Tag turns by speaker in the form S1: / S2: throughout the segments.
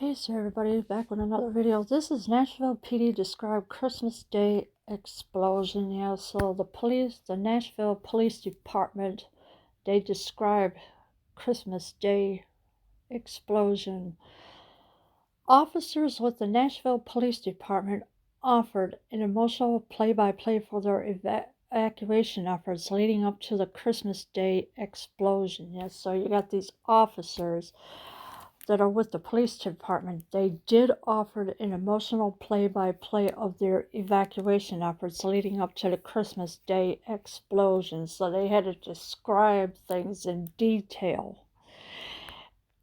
S1: Peace everybody, back with another video. This is Nashville PD described Christmas Day explosion. Yeah, so the Nashville Police Department, they described Christmas Day explosion. Officers with the Nashville Police Department offered an emotional play-by-play for their evacuation efforts leading up to the Christmas Day explosion. Yes, so you got these officers that are with the police department. They did offer an emotional play-by-play of their evacuation efforts leading up to the Christmas Day explosion. So they had to describe things in detail.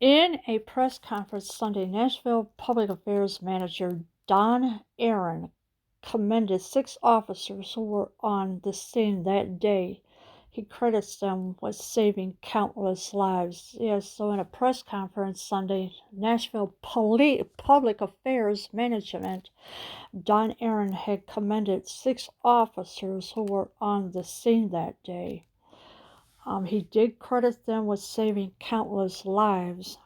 S1: In a press conference Sunday, Nashville Public Affairs Manager Don Aaron commended 6 officers who were on the scene that day. He credits them with saving countless lives. Yes, so in a press conference Sunday, Nashville Public Affairs Management, Don Aaron had commended 6 officers who were on the scene that day. He did credit them with saving countless lives.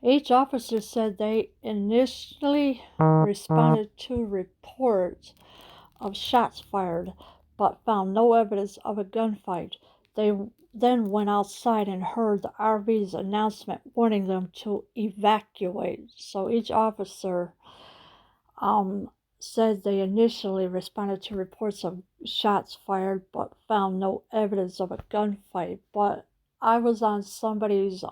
S1: Each officer said they initially responded to reports of shots fired, but found no evidence of a gunfight. They then went outside and heard the RV's announcement warning them to evacuate. So each officer said they initially responded to reports of shots fired, but found no evidence of a gunfight. But I was on somebody's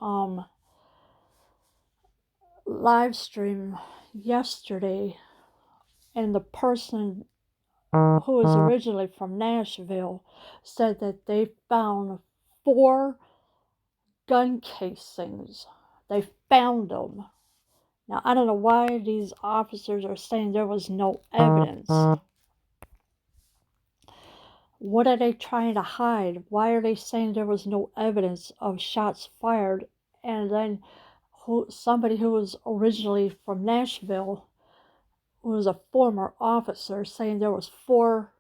S1: live stream yesterday, and the person who is originally from Nashville said that they found 4 gun casings. They found them. Now, I don't know why these officers are saying there was no evidence. What are they trying to hide? Why are they saying there was no evidence of shots fired? And then somebody who was originally from Nashville, who was a former officer, saying there was 4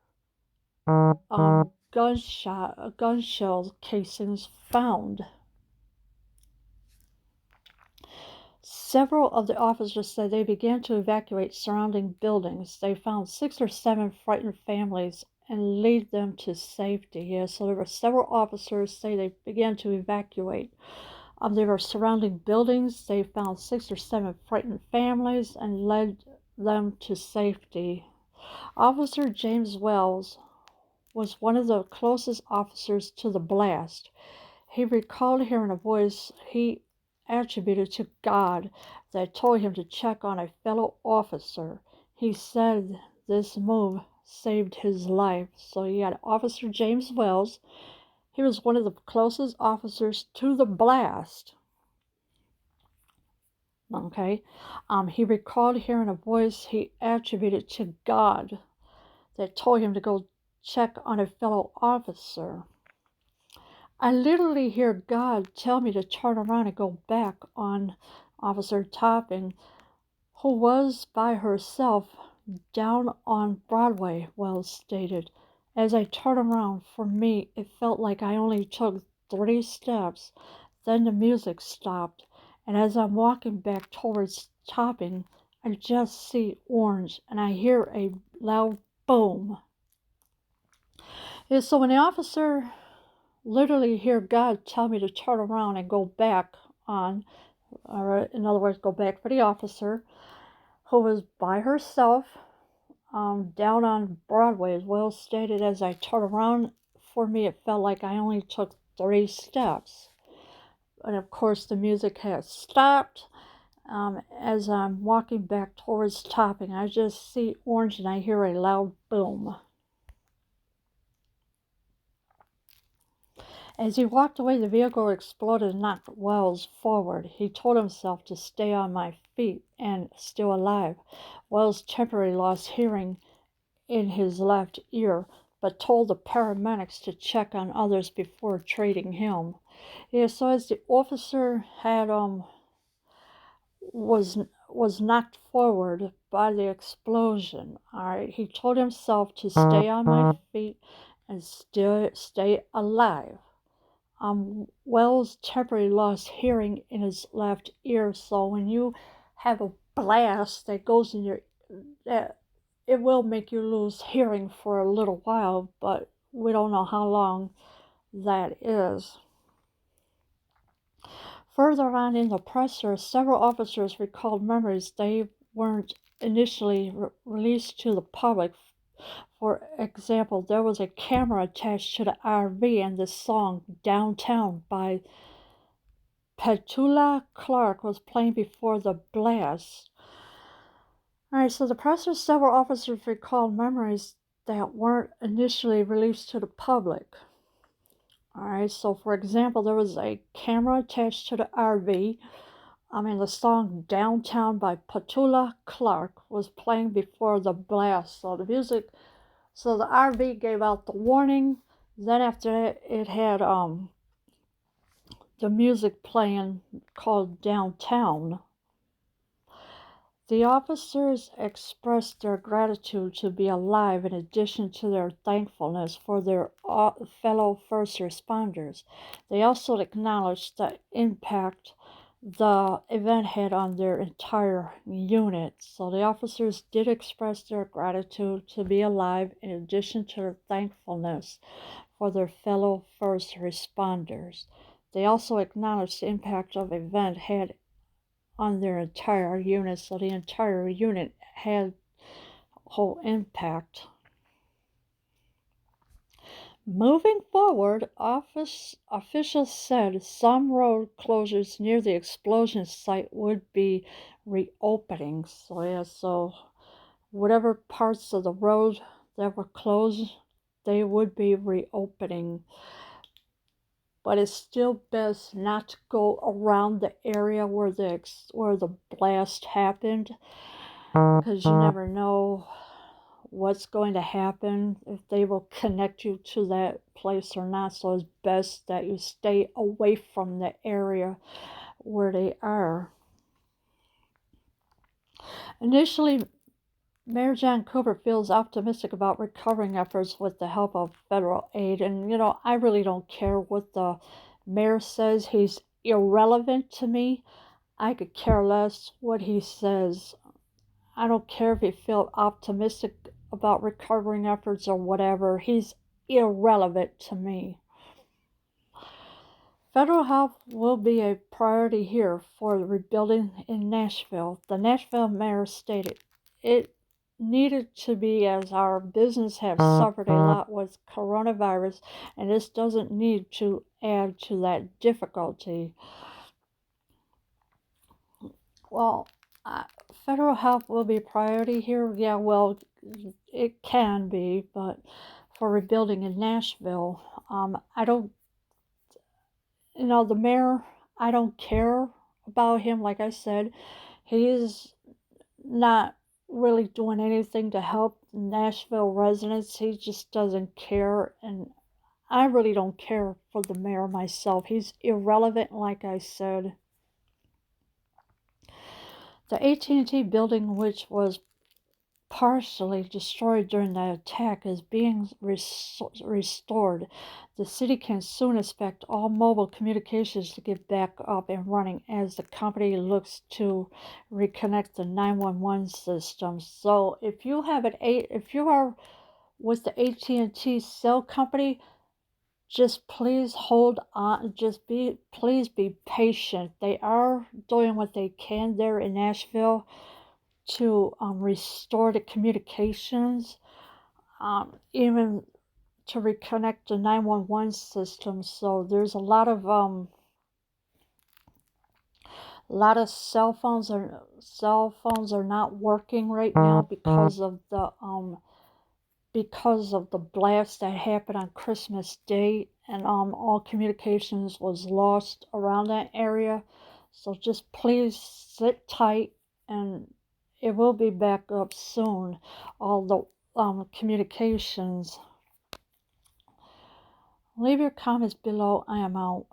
S1: gun shell casings found. Several of the officers said they began to evacuate surrounding buildings. They found 6 or 7 frightened families and lead them to safety. Yeah, so there were several officers say they began to evacuate. They were surrounding buildings. They found 6 or 7 frightened families and led them to safety. Officer James Wells was one of the closest officers to the blast. He recalled hearing a voice he attributed to God that told him to check on a fellow officer. He said this move saved his life. So you got Officer James Wells. He was one of the closest officers to the blast. Okay. He recalled hearing a voice he attributed to God that told him to go check on a fellow officer. I literally hear God tell me to turn around and go back on Officer Topping, who was by herself down on Broadway, Wells stated. As I turned around, for me, it felt like I only took 3 steps. Then the music stopped, and as I'm walking back towards Topping, I just see orange, and I hear a loud boom. So when the officer literally hear God tell me to turn around and go back on, or in other words, go back for the officer who was by herself down on Broadway, as well stated. As I turned around, for me, it felt like I only took 3 steps. And of course, the music has stopped. As I'm walking back towards Topping, I just see orange and I hear a loud boom. As he walked away, the vehicle exploded and knocked Wells forward. He told himself to stay on my feet and still alive. Wells temporarily lost hearing in his left ear, but told the paramedics to check on others before treating him. Yeah, so as the officer had was knocked forward by the explosion, all right, he told himself to stay on my feet and still stay alive. Wells temporarily lost hearing in his left ear. So when you have a blast that goes in your, that it will make you lose hearing for a little while, but we don't know how long that is. Further on in the presser, several officers recalled memories they weren't initially released to the public. For example, there was a camera attached to the RV, and the song Downtown by Petula Clark was playing before the blast. Alright, so the presser, several officers recalled memories that weren't initially released to the public. Alright, so for example, there was a camera attached to the RV. The song Downtown by Petula Clark was playing before the blast. So the RV gave out the warning. Then after that, it had the music playing called Downtown. The officers expressed their gratitude to be alive in addition to their thankfulness for their fellow first responders. They also acknowledged the impact the event had on their entire unit. So the officers did express their gratitude to be alive in addition to their thankfulness for their fellow first responders. They also acknowledged the impact of the event had on their entire unit. So the entire unit had whole impact. Moving forward, officials said some road closures near the explosion site would be reopening. So whatever parts of the road that were closed, they would be reopening. But it's still best not to go around the area where the blast happened, because you never know what's going to happen, if they will connect you to that place or not. So it's best that you stay away from the area where they are. Initially, Mayor John Cooper feels optimistic about recovering efforts with the help of federal aid. And, I really don't care what the mayor says. He's irrelevant to me. I could care less what he says. I don't care if he feels optimistic about recovering efforts or whatever. He's irrelevant to me. Federal help will be a priority here for the rebuilding in Nashville. The Nashville mayor stated, "It needed to be, as our business have suffered a lot with coronavirus, and this doesn't need to add to that difficulty." Well, federal help will be a priority here. Yeah, well, it can be, but for rebuilding in Nashville, I don't, the mayor, I don't care about him. Like I said, he's not really doing anything to help Nashville residents. He just doesn't care, and I really don't care for the mayor myself. He's irrelevant, like I said. The AT&T building, which was partially destroyed during the attack, is being restored. The city can soon expect all mobile communications to get back up and running as the company looks to reconnect the 911 system. So if you are with the AT&T cell company, just please hold on. Please be patient. They are doing what they can there in Nashville to restore the communications, even to reconnect the 911 system. So there's a lot of cell phones are not working right now because of the blast that happened on Christmas Day, and all communications was lost around that area. So just please sit tight, and it will be back up soon, all the communications. Leave your comments below. I am out.